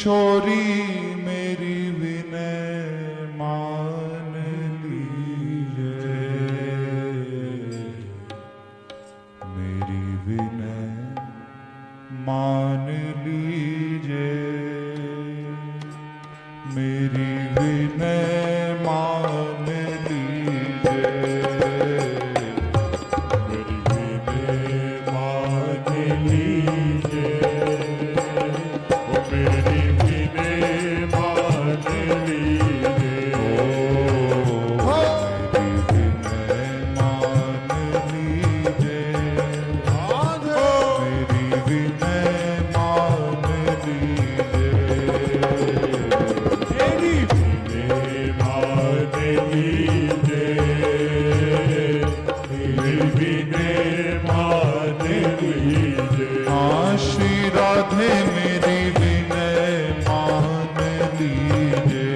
किशोरी मेरी विनय मान लीजिए, मेरी विनय मान लीजिए, मेरी विनय मान लीजिए, मेरी विनय मान लीजिए, मेरी विनय मान लीजिए, मेरी विनय मान लीजिए, मेरी विनय मान लीजिए, मेरी विनय मान लीजिए, मेरी विनय मान लीजिए। हाँ श्री राधे मेरी विनय मान लीजिए,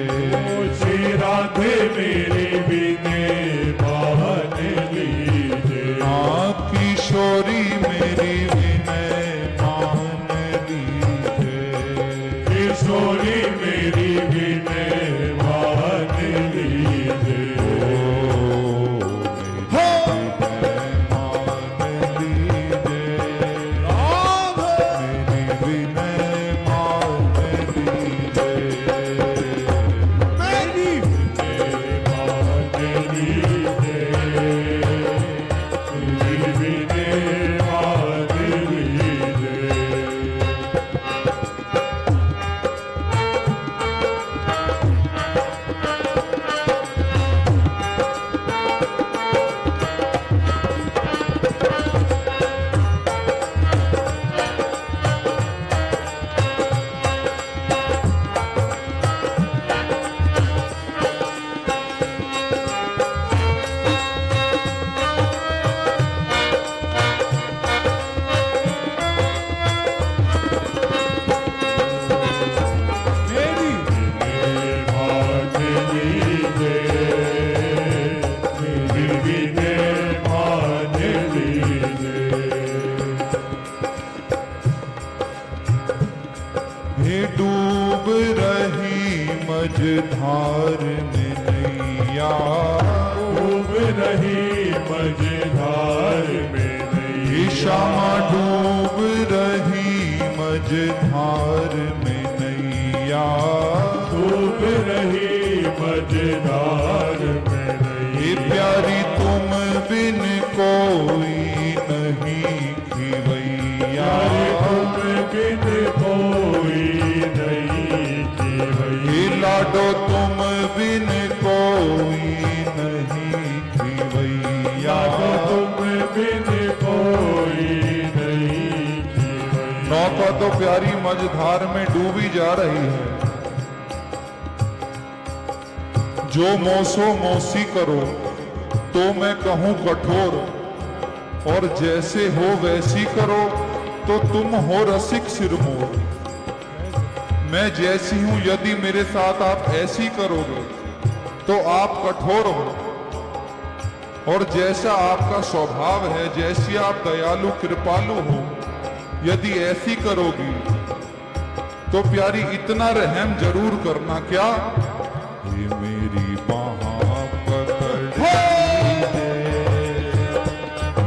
श्री राधे मेरी विनय मान लीजिए। हाँ किशोरी मेरी विनय मान लीजिए, किशोरी मेरी विनय मान लीजिए, डूब रही मझधार में नैया, डूब रही मझधार में नैया, श्यामा डूब रही मझधार में नैया, डूब रही मझधार में नैया। प्यारी तुम बिन कोई नहीं खिवैया, तुम बिन कोई नहीं खिवैया, लाडो तुम बिन कोई नहीं खिवैया, तुम बिन कोई नहीं खिवैया। नौका तो प्यारी मझधार में डूबी जा रही है, जो मोसो मोसी करो तो मैं कहूँ कठोर, और जैसे हो वैसी करो तो तुम हो रसिक सिरमोर। मैं जैसी हूं यदि मेरे साथ आप ऐसी करोगे तो आप कठोर हो, और जैसा आपका स्वभाव है, जैसी आप दयालु कृपालु हो, यदि ऐसी करोगी तो प्यारी इतना रहम जरूर करना। क्या ये मेरी बाहाँ पकड़ लीजिए,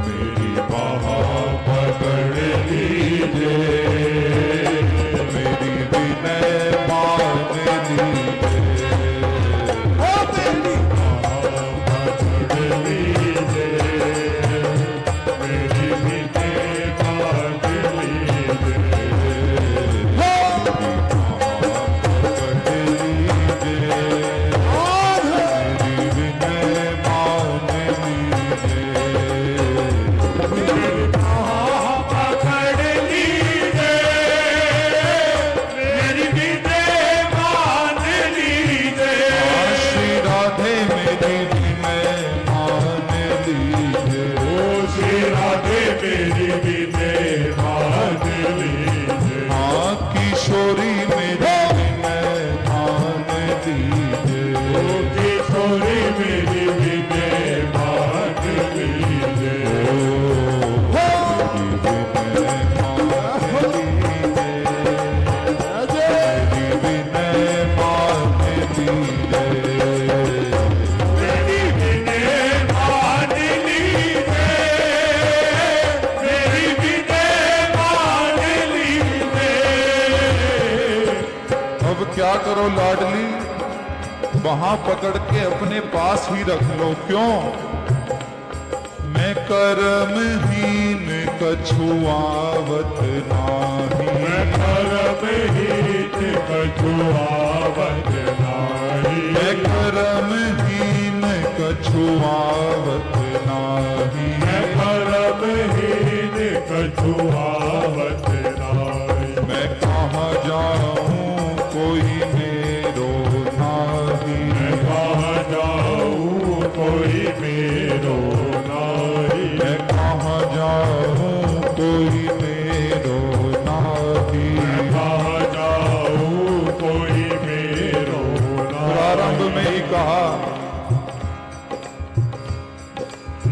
मेरी बाहाँ पकड़ लीजिए, मेरी विनय मान लीजिए, मेरी बाहाँ पकड़ लीजिए, मेरी विनय मान लीजिए, किशोरी मेरी विनय मान लीजिए, किशोरी मेरी विनय मान लीजिए, मेरी विनय मान लीजिए, मेरी अब क्या करो लाडली, वहां पकड़ के अपने पास ही रख लो। क्यों? मैं कर्महीन कछुआवत नाही, मैं कर्महीन कछुआवत नाही, मैं कर्महीन कछुआवत नाही, मैं कर्महीन कछुआवत नाही। मैं कहाँ जाऊँ कोई मेरो नाही, मैं कहाँ जाऊँ कोई मेरो नाही, मैं कहाँ जाऊँ कोई मेरो नाही। मैं कहाँ जाऊँ कोई मेरो नाही। प्रारंभ में ही कहा,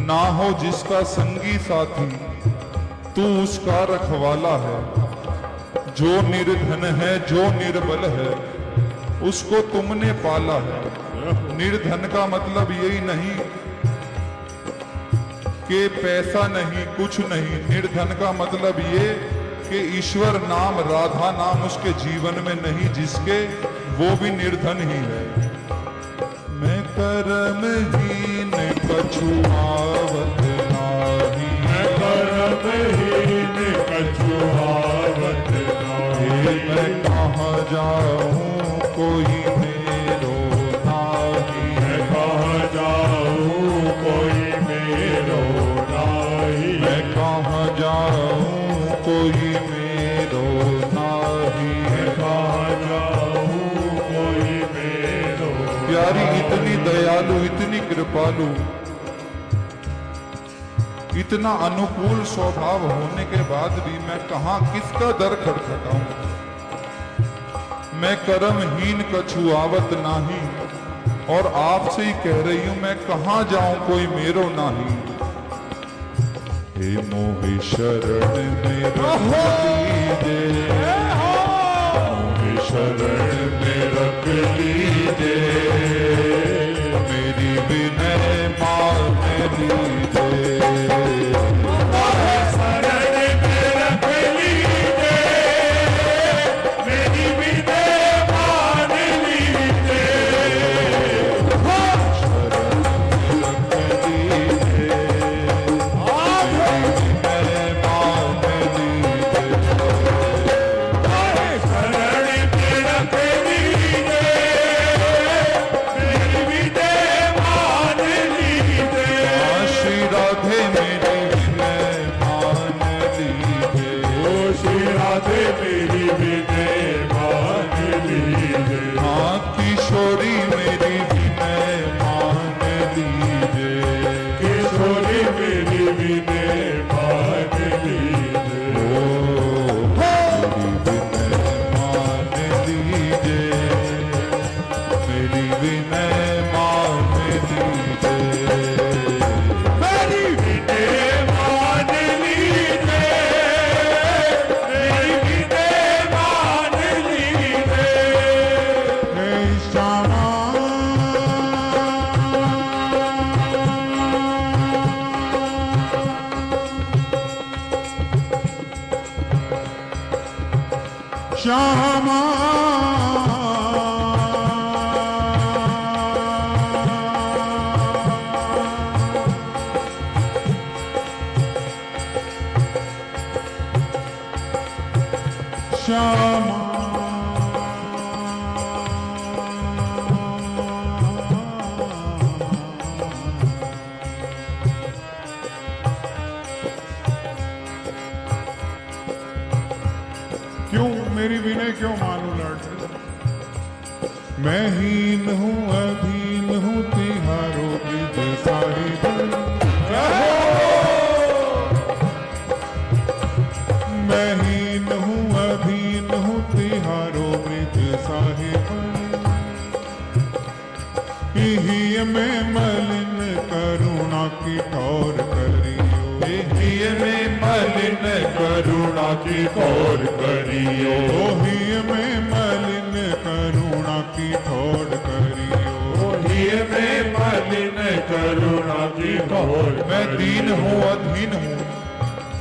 ना हो जिसका संगी साथी तू उसका रखवाला है। जो निर्धन है जो निर्बल है उसको तुमने पाला है। निर्धन का मतलब यही नहीं कि पैसा नहीं कुछ नहीं, निर्धन का मतलब ये कि ईश्वर नाम राधा नाम उसके जीवन में नहीं, जिसके वो भी निर्धन ही है। मैं कर्महीन कछुआवत नाही, मैं कर्महीन कछुआवत नाही, मैं कहाँ जाऊँ कोई मेरो नाही, मैं कहाँ जाऊँ कोई मेरो नाही, मैं कहाँ जाऊँ कोई मेरो नाही। मैं कहाँ जाऊँ कोई मेरो। प्यारी इतनी दयालु इतनी कृपालु इतना अनुकूल स्वभाव होने के बाद भी मैं कहाँ किसका दर खटखटाऊं। मैं कर्महीन कछुआवत नाही, और आपसे ही कह रही हूं मैं कहाँ जाऊं कोई मेरो नाही। हे मोहि शरण में रख लीजिए, मोहि शरण में रख लीजिए, मेरी विनय मान लीजिए। शरण में रख लीजिए, मेरी विनय मान लीजिए। किशोरी मेरी विनय मान लीजिए, किशोरी मेरी विनय मान लीजिए। ओ मेरी विनय मान लीजिए, मेरी विनय मान लीजिए, मेरी विनय मान लीजिए, मेरी विनय मान लीजिए। हे श्यामा श्यामा श्यामा क्यों मेरी विनय क्यों मानू लड़? मैं हीन हूँ अधीन हूँ तिहारो ब्रिज साहिब, मैं हीन हूँ अधीन हूँ तिहारो ब्रिज साहिब। इही में मलिन करुणा की ठौर करियो, इही में मलिन करुणा की ठौर करियो, ओही में मलिन करुणा की ठौर करियो। ओही में मलिन करुणा की ठौर। मैं दीन हूँ अधीन हूँ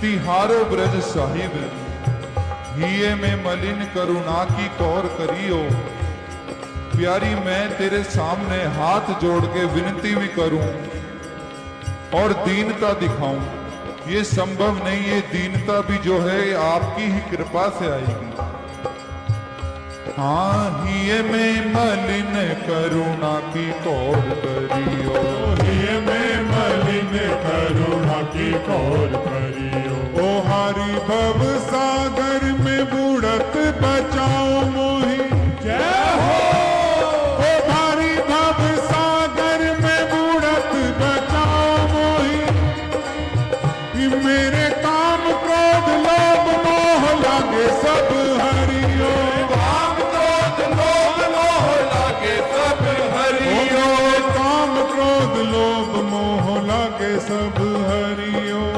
तिहारो ब्रज साहिब, हिये में मलिन करुणा की कौर करियो। प्यारी मैं तेरे सामने हाथ जोड़ के विनती भी करूं और दीनता दिखाऊं, ये संभव नहीं। ये दीनता भी जो है ये आपकी ही कृपा से आएगी। हाँ, हिये में मलिन करुणा की कौर करियो। हिये में मलिन करुणा की कौर करियो। ओ हरि भव सागर में बुड़त बचाओ मोहि। जय हो। ओ हरि भव सागर में बुड़त बचाओ मोहि। मेरे काम क्रोध लोभ मोह लागे सब हरियो। काम क्रोध लोभ मोह लागे सब हरियो। काम क्रोध लोभ मोह लागे सब हरियो।